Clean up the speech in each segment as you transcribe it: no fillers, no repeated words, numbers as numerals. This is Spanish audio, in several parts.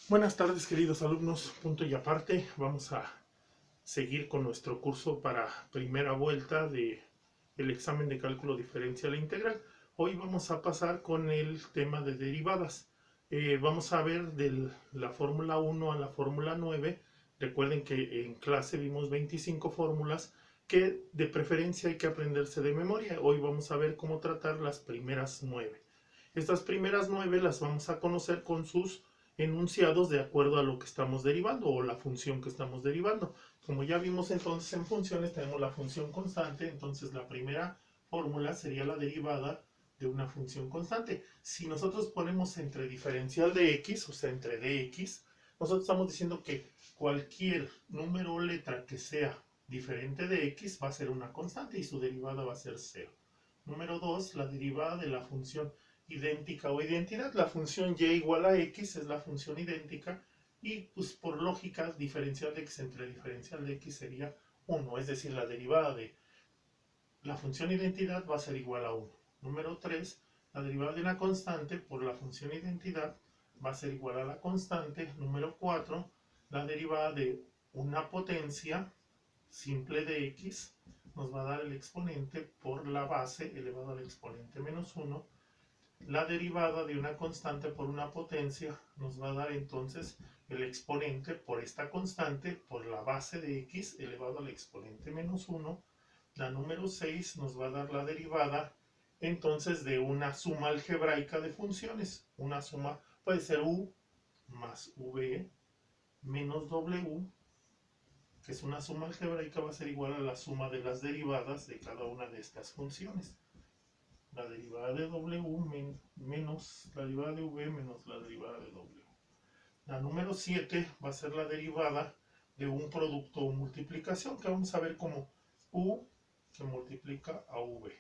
Buenas tardes, queridos alumnos. Punto y aparte, vamos a seguir con nuestro curso para primera vuelta de el examen de cálculo diferencial e integral. Hoy vamos a pasar con el tema de derivadas. Vamos a ver de la fórmula 1 a la fórmula 9. Recuerden que en clase vimos 25 fórmulas que de preferencia hay que aprenderse de memoria. Hoy vamos a ver cómo tratar las primeras 9. Estas primeras 9 las vamos a conocer con sus enunciados de acuerdo a lo que estamos derivando o la función que estamos derivando. Como ya vimos entonces en funciones, tenemos la función constante, entonces la primera fórmula sería la derivada de una función constante. Si nosotros ponemos entre diferencial de x, o sea, entre dx, nosotros estamos diciendo que cualquier número o letra que sea diferente de x va a ser una constante y su derivada va a ser 0. Número 2, la derivada de la función idéntica o identidad. La función y igual a x es la función idéntica y pues por lógica diferencial de x entre diferencial de x sería 1, es decir, la derivada de la función identidad va a ser igual a 1. Número 3, la derivada de una constante por la función identidad va a ser igual a la constante. Número 4, la derivada de una potencia simple de x nos va a dar el exponente por la base elevado al exponente menos 1. La derivada de una constante por una potencia nos va a dar entonces el exponente por esta constante por la base de x elevado al exponente menos 1. La número 6 nos va a dar la derivada entonces de una suma algebraica de funciones. Una suma puede ser u más v menos w, que es una suma algebraica, va a ser igual a la suma de las derivadas de cada una de estas funciones. La derivada de w menos la derivada de v menos la derivada de w. La número 7 va a ser la derivada de un producto o multiplicación que vamos a ver como u que multiplica a v.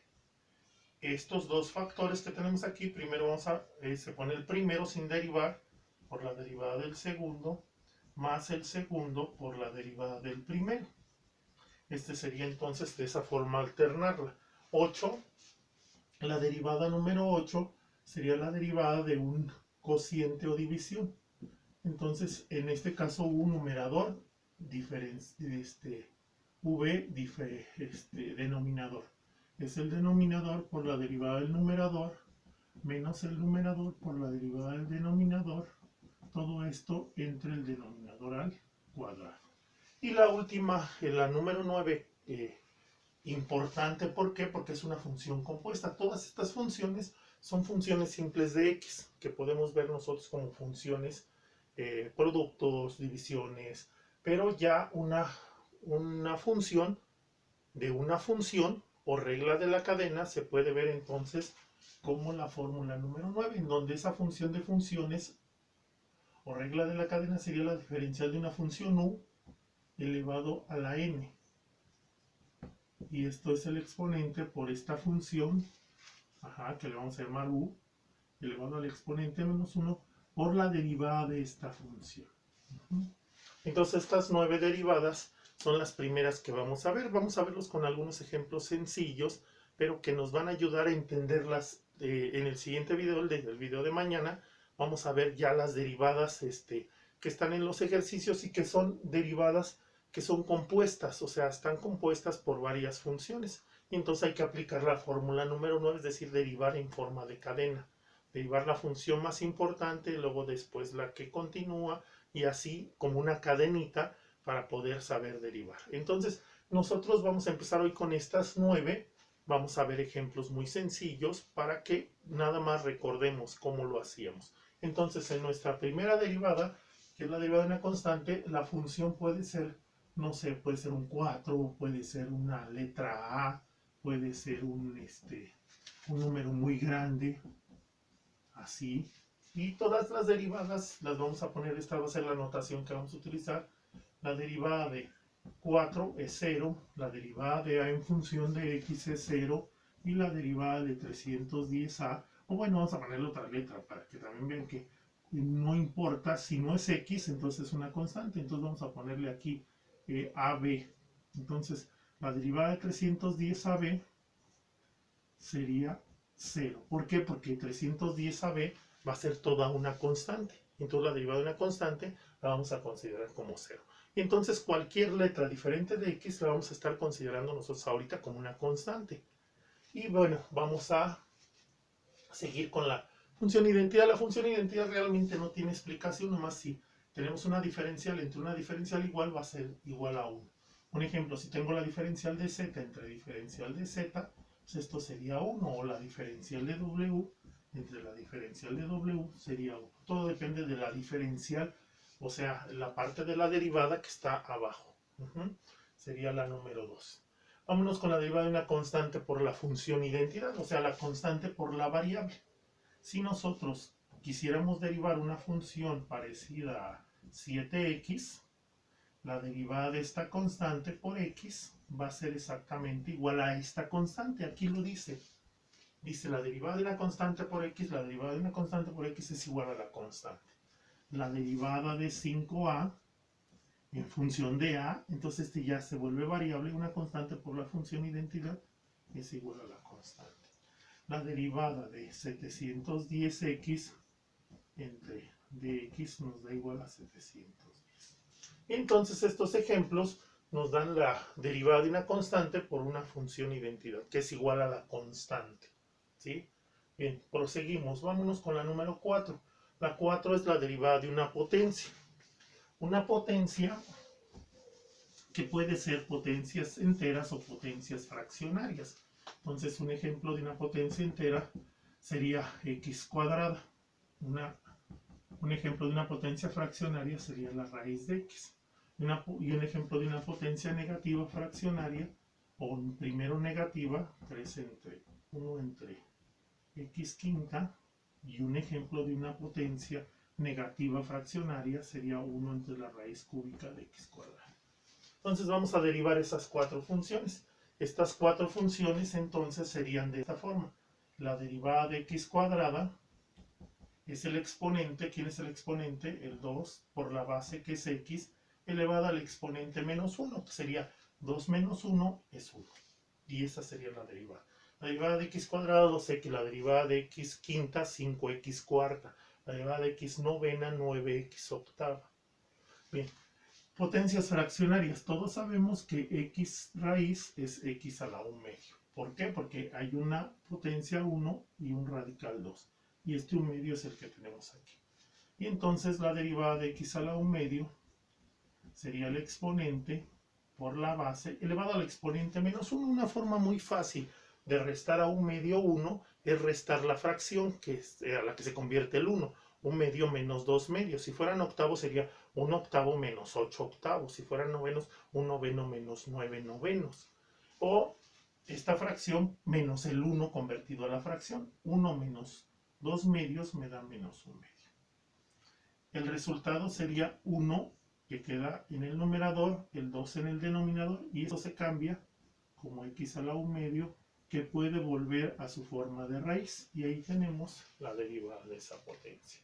Estos dos factores que tenemos aquí, primero se pone el primero sin derivar por la derivada del segundo más el segundo por la derivada del primero. Este sería entonces de esa forma alternarla. 8. La derivada número 8 sería la derivada de un cociente o división. Entonces, en este caso, un numerador, v, denominador. Es el denominador por la derivada del numerador, menos el numerador por la derivada del denominador. Todo esto entre el denominador al cuadrado. Y la última, la número 9, importante, ¿por qué? Porque es una función compuesta. Todas estas funciones son funciones simples de x, que podemos ver nosotros como funciones, productos, divisiones, pero ya una función de una función o regla de la cadena se puede ver entonces como la fórmula número 9, en donde esa función de funciones o regla de la cadena sería la diferencial de una función u elevado a la n. Y esto es el exponente por esta función, que le vamos a llamar u, elevado al exponente menos 1 por la derivada de esta función. Entonces estas 9 derivadas son las primeras que vamos a ver. Vamos a verlos con algunos ejemplos sencillos, pero que nos van a ayudar a entenderlas en el siguiente video, el video de mañana. Vamos a ver ya las derivadas que están en los ejercicios y que son derivadas que son compuestas, o sea, están compuestas por varias funciones. Y entonces hay que aplicar la fórmula número 9, es decir, derivar en forma de cadena. Derivar la función más importante, luego después la que continúa, y así como una cadenita para poder saber derivar. Entonces, nosotros vamos a empezar hoy con estas 9. Vamos a ver ejemplos muy sencillos para que nada más recordemos cómo lo hacíamos. Entonces, en nuestra primera derivada, que es la derivada de una constante, la función puede ser, no sé, puede ser un 4, puede ser una letra A, puede ser un número muy grande, así. Y todas las derivadas las vamos a poner, esta va a ser la notación que vamos a utilizar. La derivada de 4 es 0, la derivada de a en función de x es 0, y la derivada de 310a, o bueno, vamos a ponerle otra letra para que también vean que no importa, si no es x, entonces es una constante, entonces vamos a ponerle aquí AB. Entonces, la derivada de 310AB sería 0. ¿Por qué? Porque 310AB va a ser toda una constante. Entonces la derivada de una constante la vamos a considerar como 0. Y entonces cualquier letra diferente de x la vamos a estar considerando nosotros ahorita como una constante. Y bueno, vamos a seguir con la función identidad. La función identidad realmente no tiene explicación, nomás si tenemos una diferencial entre una diferencial igual va a ser igual a 1. Un ejemplo, si tengo la diferencial de z entre diferencial de z, pues esto sería 1, o la diferencial de w entre la diferencial de w sería 1. Todo depende de la diferencial, o sea, la parte de la derivada que está abajo. Sería la número 2. Vámonos con la derivada de una constante por la función identidad, o sea, la constante por la variable. Si nosotros quisiéramos derivar una función parecida a 7x, la derivada de esta constante por x va a ser exactamente igual a esta constante. Aquí lo dice. Dice la derivada de una constante por x, la derivada de una constante por x es igual a la constante. La derivada de 5a en función de a, entonces este ya se vuelve variable, una constante por la función identidad es igual a la constante. La derivada de 710x entre dx nos da igual a 710. Entonces estos ejemplos nos dan la derivada de una constante por una función identidad, que es igual a la constante. ¿Sí? Bien, proseguimos. Vámonos con la número 4. La 4 es la derivada de una potencia. Una potencia que puede ser potencias enteras o potencias fraccionarias. Entonces, un ejemplo de una potencia entera sería x cuadrada. Un ejemplo de una potencia fraccionaria sería la raíz de x. Y un ejemplo de una potencia negativa fraccionaria, o primero negativa, 3 entre 1 entre x quinta, y un ejemplo de una potencia negativa fraccionaria sería 1 entre la raíz cúbica de x cuadrada. Entonces vamos a derivar esas 4 funciones. Estas 4 funciones entonces serían de esta forma. La derivada de x cuadrada es el exponente. ¿Quién es el exponente? El 2 por la base, que es x, elevada al exponente menos 1, que sería 2 menos 1 es 1. Y esa sería la derivada. La derivada de x cuadrado, 2x. La derivada de x quinta, 5x cuarta. La derivada de x novena, 9x octava. Bien. Potencias fraccionarias. Todos sabemos que x raíz es x a la 1 medio. ¿Por qué? Porque hay una potencia 1 y un radical 2. Y este 1 medio es el que tenemos aquí. Y entonces la derivada de x a la 1 medio sería el exponente por la base elevado al exponente menos 1. Una forma muy fácil de restar a 1 medio 1 es restar la fracción que es a la que se convierte el 1. 1 medio menos 2 medios. Si fueran octavos sería 1 octavo menos 8 octavos. Si fueran novenos, 1 noveno menos 9 novenos. O esta fracción menos el 1 convertido a la fracción. 1 menos 2 medios me da menos 1 medio. El resultado sería 1 que queda en el numerador, el 2 en el denominador, y esto se cambia como x a la 1 medio, que puede volver a su forma de raíz. Y ahí tenemos la derivada de esa potencia.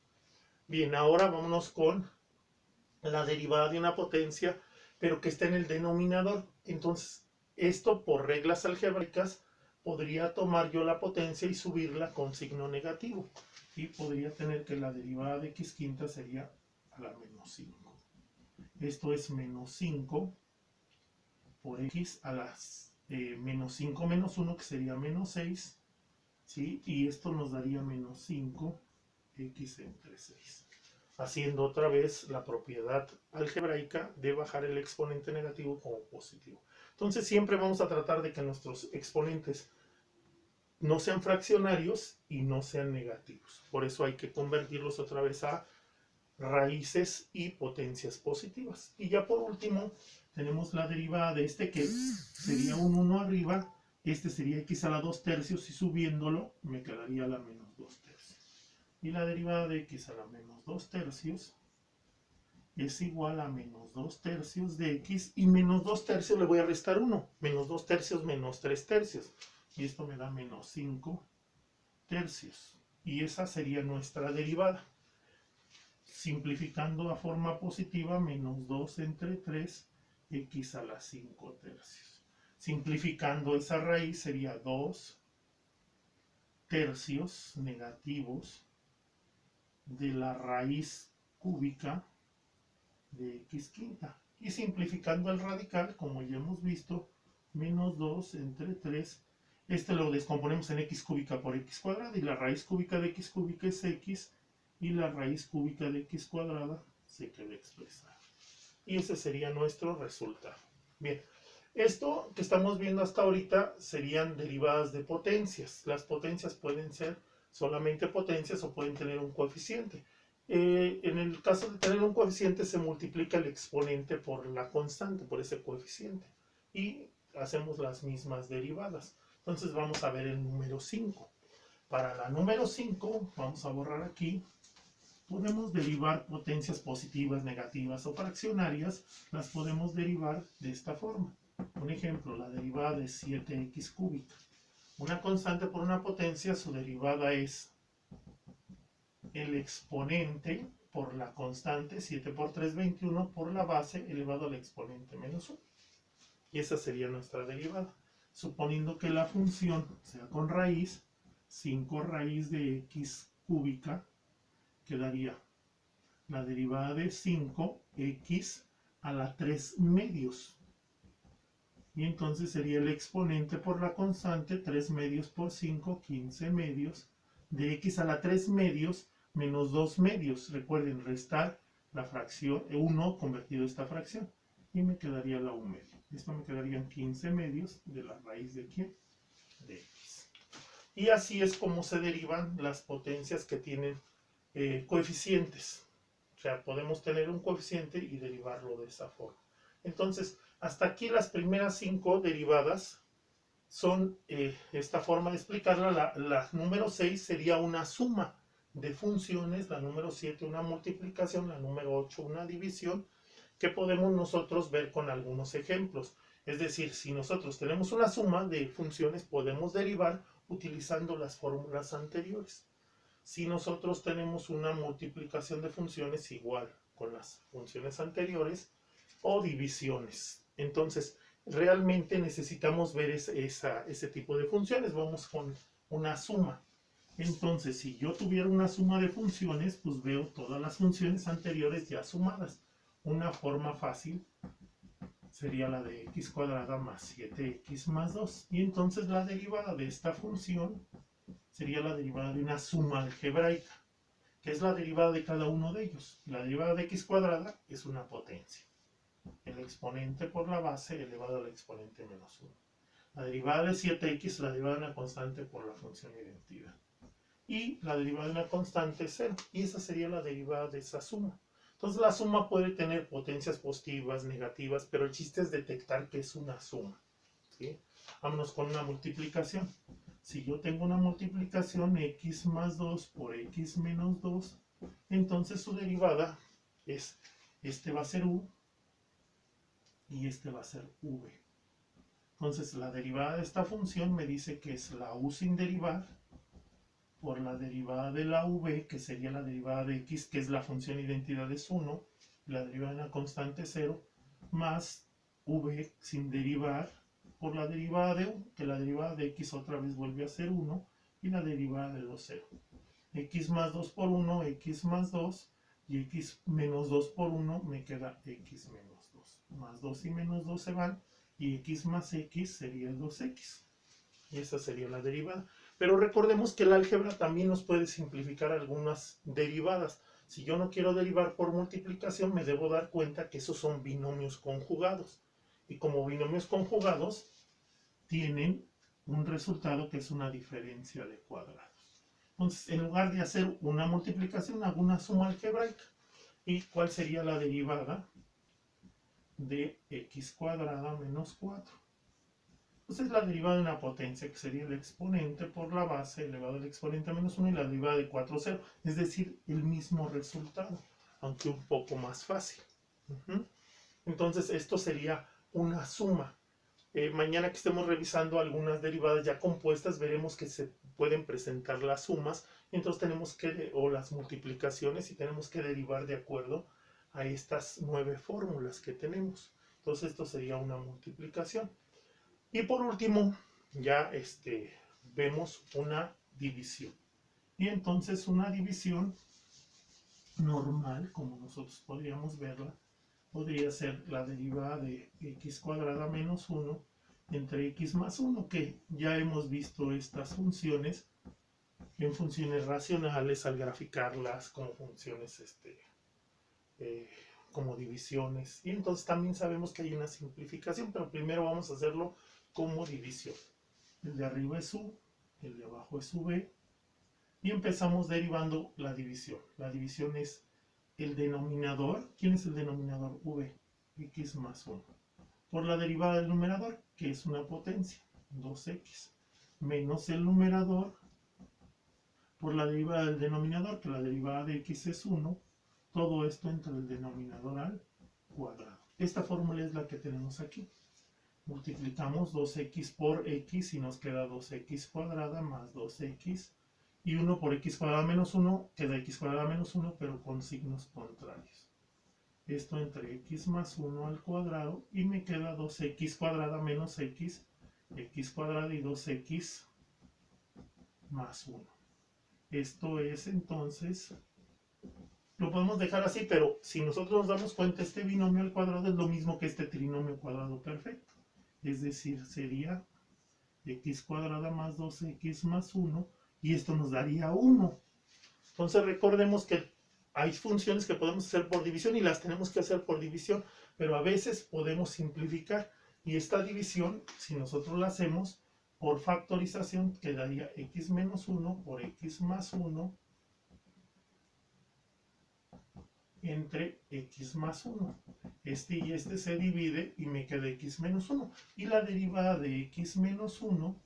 Bien, ahora vámonos con la derivada de una potencia, pero que está en el denominador. Entonces, esto por reglas algebraicas, podría tomar yo la potencia y subirla con signo negativo. Y podría tener que la derivada de x quinta sería a la menos 5. Esto es menos 5 por x a las menos 5 menos 1, que sería menos 6. ¿Sí? Y esto nos daría menos 5 x entre 6. Haciendo otra vez la propiedad algebraica de bajar el exponente negativo como positivo. Entonces siempre vamos a tratar de que nuestros exponentes no sean fraccionarios y no sean negativos. Por eso hay que convertirlos otra vez a raíces y potencias positivas. Y ya por último tenemos la derivada de este, que sería un 1 arriba. Este sería x a la 2 tercios, y subiéndolo me quedaría la menos 2 tercios. Y la derivada de x a la menos 2 tercios es igual a menos 2 tercios de x, y menos 2 tercios le voy a restar 1. Menos 2 tercios menos 3 tercios. Y esto me da menos 5 tercios. Y esa sería nuestra derivada. Simplificando a forma positiva, menos 2 entre 3, x a la 5 tercios. Simplificando esa raíz sería 2 tercios negativos de la raíz cúbica de x quinta. Y simplificando el radical, como ya hemos visto, menos 2 entre 3. Este lo descomponemos en x cúbica por x cuadrada, y la raíz cúbica de x cúbica es x, y la raíz cúbica de x cuadrada se queda expresada. Y ese sería nuestro resultado. Bien, esto que estamos viendo hasta ahorita serían derivadas de potencias. Las potencias pueden ser solamente potencias o pueden tener un coeficiente. En el caso de tener un coeficiente se multiplica el exponente por la constante, por ese coeficiente. Y hacemos las mismas derivadas. Entonces vamos a ver el número 5. Para la número 5, vamos a borrar aquí, podemos derivar potencias positivas, negativas o fraccionarias, las podemos derivar de esta forma. Por ejemplo, la derivada de 7x cúbica. Una constante por una potencia, su derivada es el exponente por la constante, 7 por 3, 21, por la base elevado al exponente menos 1. Y esa sería nuestra derivada. Suponiendo que la función sea con raíz, 5 raíz de x cúbica, quedaría la derivada de 5x a la 3 medios. Y entonces sería el exponente por la constante, 3 medios por 5, 15 medios, de x a la 3 medios menos 2 medios. Recuerden, restar la fracción 1 convertido a esta fracción. Y me quedaría la 1 medio. Esto me quedarían 15 medios de la raíz de ¿quién? De x. Y así es como se derivan las potencias que tienen coeficientes. O sea, podemos tener un coeficiente y derivarlo de esa forma. Entonces, hasta aquí las primeras 5 derivadas son esta forma de explicarla. La número 6 sería una suma de funciones, la número 7 una multiplicación, la número 8 una división, que podemos nosotros ver con algunos ejemplos. Es decir, si nosotros tenemos una suma de funciones, podemos derivar utilizando las fórmulas anteriores. Si nosotros tenemos una multiplicación de funciones, igual con las funciones anteriores, o divisiones. Entonces, realmente necesitamos ver ese tipo de funciones. Vamos con una suma. Entonces, si yo tuviera una suma de funciones, pues veo todas las funciones anteriores ya sumadas. Una forma fácil sería la de x cuadrada más 7x más 2. Y entonces la derivada de esta función sería la derivada de una suma algebraica, que es la derivada de cada uno de ellos. La derivada de x cuadrada es una potencia. El exponente por la base elevado al exponente menos 1. La derivada de 7x, la derivada de una constante por la función identidad. Y la derivada de una constante es 0. Y esa sería la derivada de esa suma. Entonces la suma puede tener potencias positivas, negativas, pero el chiste es detectar que es una suma. ¿Sí? Vámonos con una multiplicación. Si yo tengo una multiplicación x más 2 por x menos 2, entonces su derivada es, este va a ser u y este va a ser v. Entonces la derivada de esta función me dice que es la u sin derivar por la derivada de la v, que sería la derivada de x, que es la función identidad es 1, la derivada de una constante 0, más v sin derivar por la derivada de u, que la derivada de x otra vez vuelve a ser 1, y la derivada de 2, 0. X más 2 por 1, x más 2, y x menos 2 por 1 me queda x menos 2. Más 2 y menos 2 se van, y x más x sería 2x. Y esa sería la derivada. Pero recordemos que el álgebra también nos puede simplificar algunas derivadas. Si yo no quiero derivar por multiplicación, me debo dar cuenta que esos son binomios conjugados. Y como binomios conjugados, tienen un resultado que es una diferencia de cuadrados. Entonces, en lugar de hacer una multiplicación, hago una suma algebraica. ¿Y cuál sería la derivada de x cuadrada menos 4? Pues es la derivada de una potencia, que sería el exponente por la base elevado al exponente menos 1, y la derivada de 4, 0. Es decir, el mismo resultado, aunque un poco más fácil. Entonces, esto sería una suma. Mañana que estemos revisando algunas derivadas ya compuestas, veremos que se pueden presentar las sumas, entonces tenemos que, o las multiplicaciones, y tenemos que derivar de acuerdo a estas 9 fórmulas que tenemos. Entonces, esto sería una multiplicación. Y por último, ya vemos una división. Y entonces una división normal, como nosotros podríamos verla, podría ser la derivada de x cuadrada menos 1 entre x más 1, que ya hemos visto estas funciones en funciones racionales al graficarlas como funciones eh, como divisiones. Y entonces también sabemos que hay una simplificación, pero primero vamos a hacerlo como división. El de arriba es u, el de abajo es v, y empezamos derivando la división. La división es el denominador. ¿Quién es el denominador? V, x más 1. Por la derivada del numerador, que es una potencia, 2x, menos el numerador por la derivada del denominador, que la derivada de x es 1, todo esto entre el denominador al cuadrado. Esta fórmula es la que tenemos aquí. Multiplicamos 2x por x y nos queda 2x cuadrada más 2x. Y 1 por x cuadrada menos 1 queda x cuadrada menos 1, pero con signos contrarios. Esto entre x más 1 al cuadrado y me queda 2x cuadrada menos x, x cuadrada y 2x más 1. Esto es entonces, lo podemos dejar así, pero si nosotros nos damos cuenta, este binomio al cuadrado es lo mismo que este trinomio cuadrado perfecto. Es decir, sería x cuadrada más 2x más 1, y esto nos daría 1. Entonces recordemos que hay funciones que podemos hacer por división y las tenemos que hacer por división, pero a veces podemos simplificar, y esta división, si nosotros la hacemos por factorización, quedaría x menos 1 por x más 1 entre x más 1. Este y este se divide y me queda x menos 1. Y la derivada de x menos 1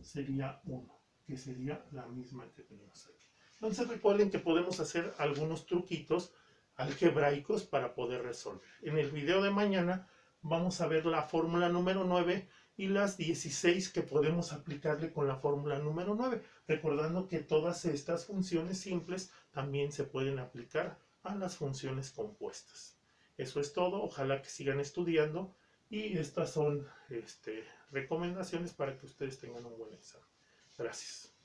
sería 1, que sería la misma que tenemos aquí. Entonces recuerden que podemos hacer algunos truquitos algebraicos para poder resolver. En el video de mañana vamos a ver la fórmula número 9 y las 16 que podemos aplicarle con la fórmula número 9, recordando que todas estas funciones simples también se pueden aplicar a las funciones compuestas. Eso es todo, ojalá que sigan estudiando y estas son recomendaciones para que ustedes tengan un buen examen. Gracias.